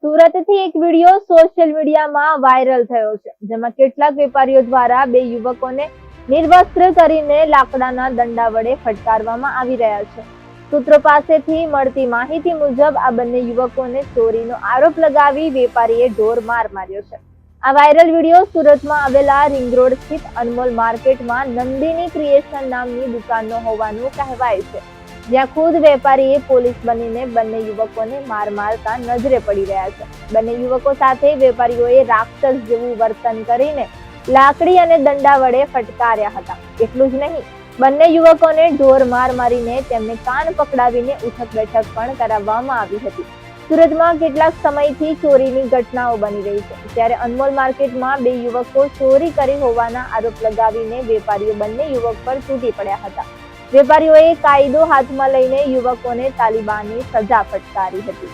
સુરતથી એક video social મીડિયામાં વાયરલ થયો છે, જેમાં કેટલાક વેપારીઓ દ્વારા બે યુવકોને નિર્વસ્ત્ર કરીને લાકડાના દંડા વડે ફટકારવામાં આવી રહ્યા છે. સૂત્રો પાસેથી મળતી માહિતી મુજબ આ બંને યુવકોને ચોરીનો આરોપ લગાવી વેપારીએ ઢોર માર માર્યો છે. આ વાયરલ વિડીયો સુરતમાં આવેલા રિંગ રોડ સ્થિત અનમોલ માર્કેટમાં નંદિની ક્રિએશન નામની દુકાનનો હોવાનું કહેવાય છે, જ્યાં ખુદ વેપારીએ પોલીસ બનીને બંને યુવકોને માર મારતા નજરે પડી રહ્યા છે. બંને યુવકો સાથે વેપારીઓએ રાક્ષસ જેવું વર્તન કરીને લાકડી અને દંડા વડે ફટકાર્યા હતા. એટલું જ નહીં, બંને યુવકોને ઢોર માર મારીને તેમને કાન પકડાવીને ઉઠક બેઠક પણ કરાવવામાં આવી હતી. સુરતમાં કેટલાક સમયથી ચોરીની ઘટનાઓ બની રહી છે, ત્યારે અનમોલ માર્કેટમાં બે યુવકો ચોરી કરી હોવાના આરોપ લગાવીને વેપારીઓ બંને યુવક પર તૂટી પડ્યા હતા. વેપારીઓએ કાયદો હાથમાં લઈને યુવકોને તાલિબાની સજા ફટકારી હતી.